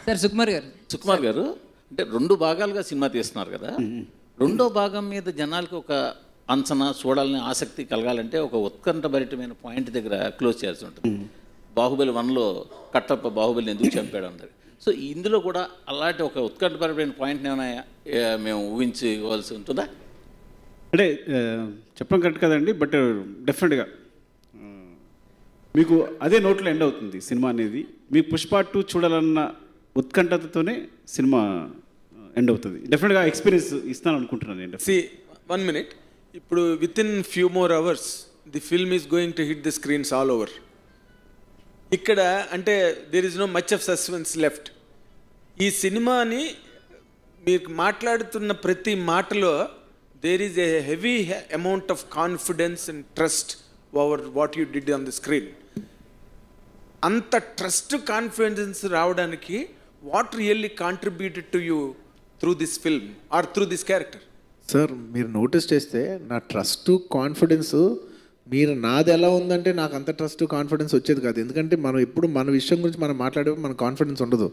Sir Sukumar గారు అంటే 2 భాగాలుగా సినిమా తీస్తున్నారు కదా, రెండో భాగం మీద జనాలకు ఒక అంచనా చూడాలని ఆసక్తి కలగాలంటే ఒక ఉత్కంఠభరితమైన పాయింట్ దగ్గర క్లోజ్ చేయాల్సి ఉంటుంది. బాహుబలి 1లో కట్టప్ప బాహుబలిని ఎందుకు చంపాడు అన్నది. సో ఇందులో కూడా అలాంటి ఒక ఉత్కంఠభరితమైన పాయింట్ని ఏమైనా మేము ఊహించుకోవాల్సి ఉంటుందా? అంటే చెప్పడం కరెక్ట్ కదండి, బట్ డెఫినెట్గా మీకు అదే నోట్లో ఎండ్ అవుతుంది సినిమా అనేది. మీకు పుష్ప 2 చూడాలన్న ఉత్కంఠతతోనే సినిమా ఎండ్ అవుతుంది. డెఫినెట్గా ఎక్స్పీరియన్స్ ఇస్తాను అనుకుంటున్నాను నేను. సి 1 minute, ఇప్పుడు within few more hours the film is going to hit the screens all over. ఇక్కడ అంటే there is no much of suspense left. ఈ సినిమాని మీరు మాట్లాడుతున్న ప్రతి మాటలో there is a heavy amount of confidence and trust over what you did on the screen. అంత trust confidence రావడానికి what really contributed to you through this film or through this character? Sir మీరు notice చేస్తే నా trust confidence, మీరు నాది ఎలా ఉందంటే నాకు అంత ట్రస్ట్ కాన్ఫిడెన్స్ వచ్చేది కాదు. ఎందుకంటే మనం ఎప్పుడు మన విషయం గురించి మనం మాట్లాడేప్పుడు మనకు కాన్ఫిడెన్స్ ఉండదు.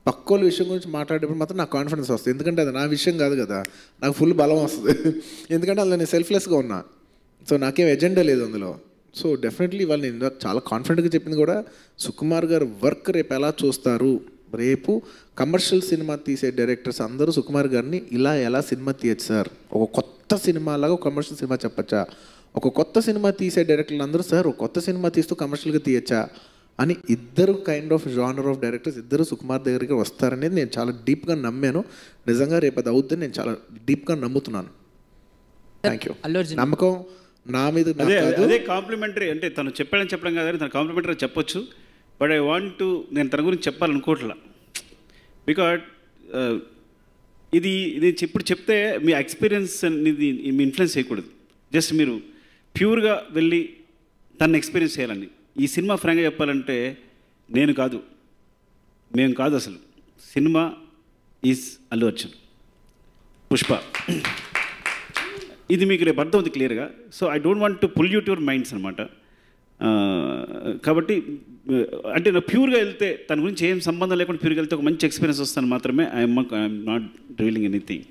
పక్కోళ్ళ విషయం గురించి మాట్లాడేప్పుడు మాత్రం నాకు కాన్ఫిడెన్స్ వస్తుంది. ఎందుకంటే అది నా విషయం కాదు కదా, నాకు ఫుల్ బలం వస్తుంది. ఎందుకంటే అందులో నేను సెల్ఫ్లెస్గా ఉన్నా. సో నాకేం ఎజెండా లేదు అందులో. సో డెఫినెట్లీ వాళ్ళు నేను చాలా కాన్ఫిడెంట్గా చెప్పింది కూడా, సుకుమార్ గారు వర్క్ రేపు ఎలా చూస్తారు, రేపు కమర్షియల్ సినిమా తీసే డైరెక్టర్స్ అందరూ సుకుమార్ గారిని ఇలా ఎలా సినిమా తీయచ్చు సార్, ఒక కొత్త సినిమా లాగా కమర్షియల్ సినిమా చెప్పచ్చా, ఒక కొత్త సినిమా తీసే డైరెక్టర్లు అందరూ సార్ ఒక కొత్త సినిమా తీస్తూ కమర్షియల్గా తీయచ్చా అని ఇద్దరు kind of genre of directors ఇద్దరు సుకుమార్ దగ్గరికి వస్తారనేది నేను చాలా డీప్గా నమ్మాను. నిజంగా రేపు అది అవుతుందని నేను చాలా డీప్గా నమ్ముతున్నాను. Thank you. నమ్మకం నా మీద. అదే కాంప్లిమెంటరీ అంటే తను చెప్పాడని చెప్పడం కాదని తను కాంప్లిమెంటరీ చెప్పొచ్చు. బట్ ఐ వాంట్ టు, నేను తన గురించి చెప్పాలనుకోవట్లా. బికాజ్ ఇది ఇప్పుడు చెప్తే మీ ఎక్స్పీరియన్స్ అనేది మీ ఇన్ఫ్లుయెన్స్ చేయకూడదు. జస్ట్ మీరు ప్యూర్గా వెళ్ళి తను ఎక్స్పీరియన్స్ చేయాలండి. ఈ సినిమా ఫ్రాంక్గా చెప్పాలంటే మేము కాదు అసలు. Cinema is Allu Arjun, Pushpa. ఇది మీకు రేపు అర్థం అవుతుంది క్లియర్గా. So I don't want to pull you to your minds అనమాట. కాబట్టి అంటే నా ప్యూర్గా వెళ్తే తన గురించి ఏం సంబంధం లేకుండా ప్యూర్గా వెళ్తే ఒక మంచి ఎక్స్పీరియన్స్ వస్తాను మాత్రమే. I'm not revealing anything.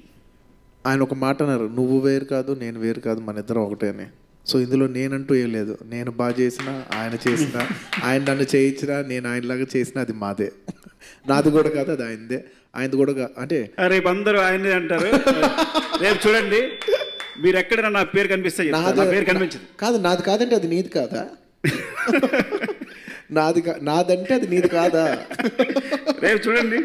ఆయన ఒక మాట అన్నారు, నువ్వు వేరు కాదు నేను వేరు కాదు మన ఇద్దరం ఒకటే అని. సో ఇందులో నేనంటూ ఏం లేదు. నేను బాగా చేసినా ఆయన చేసినా, ఆయన నన్ను చేయించినా నేను ఆయనలాగా చేసినా అది మాదే. నాది కూడా కాదు, అది ఆయనదే. ఆయనది కూడా అంటే రేపు అందరూ ఆయనదే అంటారు. రేపు చూడండి మీరు ఎక్కడ నా పేరు కనిపిస్తే పేరు కనిపించదు. కాదు నాది కాదంటే అది నీది కాదా, నాదంటే అది నీది కాదా, రేపు చూడండి.